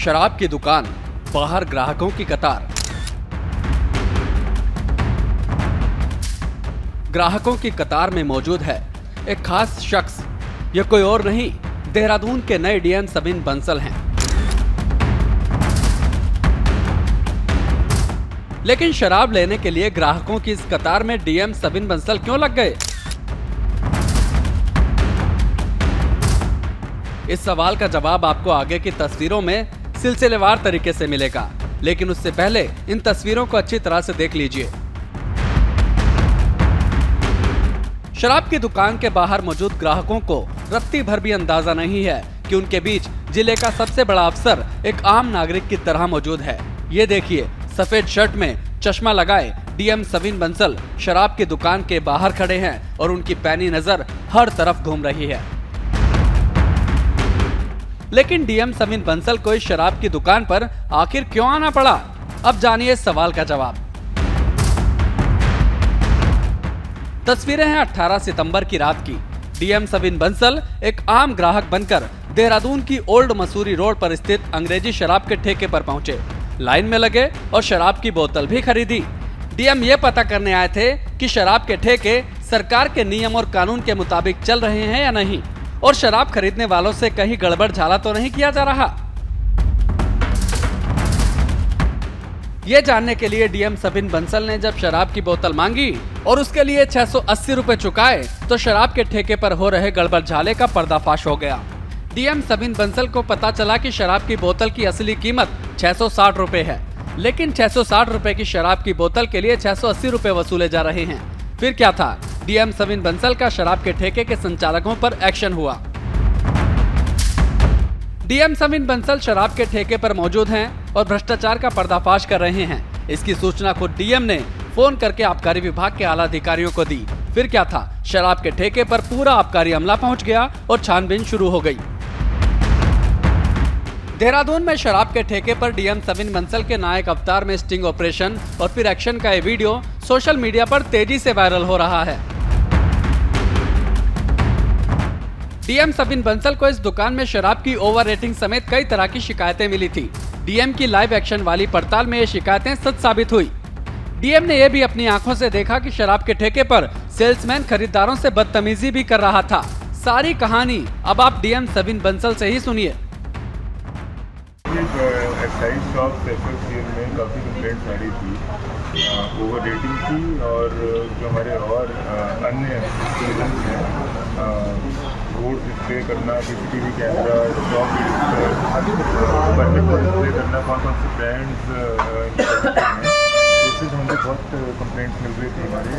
शराब की दुकान, बाहर ग्राहकों की कतार। ग्राहकों की कतार में मौजूद है एक खास शख्स। यह कोई और नहीं, देहरादून के नए डीएम सबीन बंसल हैं। लेकिन शराब लेने के लिए ग्राहकों की इस कतार में डीएम सबीन बंसल क्यों लग गए? इस सवाल का जवाब आपको आगे की तस्वीरों में सिलसिलेवार तरीके से मिलेगा, लेकिन उससे पहले इन तस्वीरों को अच्छी तरह से देख लीजिए। शराब की दुकान के बाहर मौजूद ग्राहकों को रत्ती भर भी अंदाजा नहीं है कि उनके बीच जिले का सबसे बड़ा अफसर एक आम नागरिक की तरह मौजूद है। ये देखिए, सफेद शर्ट में चश्मा लगाए डीएम सबीन बंसल शराब की दुकान के बाहर खड़े हैं और उनकी पैनी नजर हर तरफ घूम रही है। लेकिन डीएम सबीन बंसल को इस शराब की दुकान पर आखिर क्यों आना पड़ा? अब जानिए इस सवाल का जवाब। तस्वीरें हैं 18 सितंबर की रात की। डीएम सबीन बंसल एक आम ग्राहक बनकर देहरादून की ओल्ड मसूरी रोड पर स्थित अंग्रेजी शराब के ठेके पर पहुंचे। लाइन में लगे और शराब की बोतल भी खरीदी। डीएम ये पता करने आए थे कि शराब के ठेके सरकार के नियम और कानून के मुताबिक चल रहे हैं या नहीं, और शराब खरीदने वालों से कहीं गड़बड़ झाला तो नहीं किया जा रहा। ये जानने के लिए डीएम सबीन बंसल ने जब शराब की बोतल मांगी और उसके लिए 680 रुपए चुकाए तो शराब के ठेके पर हो रहे गड़बड़ झाले का पर्दाफाश हो गया। डीएम सबीन बंसल को पता चला कि शराब की बोतल की असली कीमत 660 रुपए है, लेकिन 660 रुपए की शराब की बोतल के लिए 680 रुपए वसूले जा रहे हैं। फिर क्या था? डीएम सबीन बंसल का शराब के ठेके के संचालकों पर एक्शन हुआ। डीएम सबीन बंसल शराब के ठेके पर मौजूद हैं और भ्रष्टाचार का पर्दाफाश कर रहे हैं। इसकी सूचना खुद डीएम ने फोन करके आबकारी विभाग के आला अधिकारियों को दी। फिर क्या था? शराब के ठेके पर पूरा आबकारी अमला पहुंच गया और छानबीन शुरू हो गई। देहरादून में शराब के ठेके पर डीएम सबीन बंसल के नायक अवतार में स्टिंग ऑपरेशन और फिर एक्शन का ये वीडियो सोशल मीडिया पर तेजी से वायरल हो रहा है। डीएम सबीन बंसल को इस दुकान में शराब की ओवर रेटिंग समेत कई तरह की शिकायतें मिली थी। डीएम की लाइव एक्शन वाली पड़ताल में ये शिकायतें सच साबित हुई। डीएम ने यह भी अपनी आंखों से देखा कि शराब के ठेके पर सेल्समैन खरीदारों से बदतमीजी भी कर रहा था। सारी कहानी अब आप डीएम सबीन बंसल से ही सुनिए। एक्साइज शॉप एसोसिएशन में काफ़ी कंप्लेंट्स आ रही थी ओवर रेटिंग की, और जो हमारे और अन्य सिटीजन हैं, रोड डिस्प्ले करना, सीसीटीवी कैमरा, शॉप डिस्प्ले करना, कौन से ब्रांड्स हैं, उससे हमको बहुत कंप्लेंट्स मिल रही थी हमारे।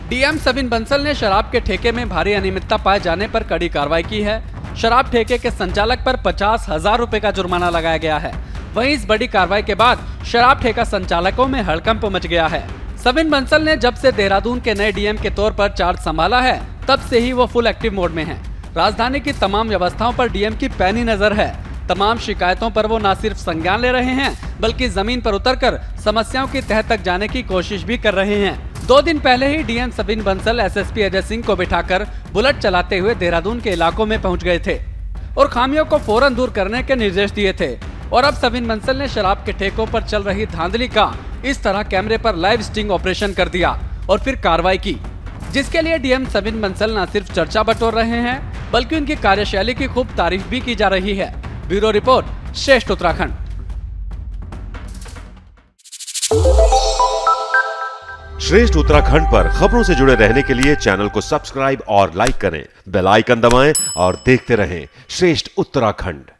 डीएम सबीन बंसल ने शराब के ठेके में भारी अनियमितता पाए जाने पर कड़ी कार्रवाई की है। शराब ठेके के संचालक पर 50,000 रुपए का जुर्माना लगाया गया है। वहीं इस बड़ी कार्रवाई के बाद शराब ठेका संचालकों में हड़कंप मच गया है। सबीन बंसल ने जब से देहरादून के नए डीएम के तौर पर चार्ज संभाला है, तब से ही वो फुल एक्टिव मोड में हैं। राजधानी की तमाम व्यवस्थाओं पर डीएम की पैनी नजर है। तमाम शिकायतों पर वो न सिर्फ संज्ञान ले रहे हैं, बल्कि जमीन पर उतरकर समस्याओं की तह तक जाने की कोशिश भी कर रहे हैं। 2 दिन पहले ही डीएम सबीन बंसल एसएसपी अजय सिंह को बिठाकर बुलेट चलाते हुए देहरादून के इलाकों में पहुंच गए थे और खामियों को फौरन दूर करने के निर्देश दिए थे। और अब सबीन बंसल ने शराब के ठेकों पर चल रही धांधली का इस तरह कैमरे पर लाइव स्टिंग ऑपरेशन कर दिया और फिर कार्रवाई की, जिसके लिए डीएम सबीन बंसल न सिर्फ चर्चा बटोर रहे हैं, बल्कि उनकी कार्यशैली की खूब तारीफ भी की जा रही है। ब्यूरो रिपोर्ट, श्रेष्ठ उत्तराखंड। श्रेष्ठ उत्तराखंड पर खबरों से जुड़े रहने के लिए चैनल को सब्सक्राइब और लाइक करें, बेल आइकन दबाएं और देखते रहें श्रेष्ठ उत्तराखंड।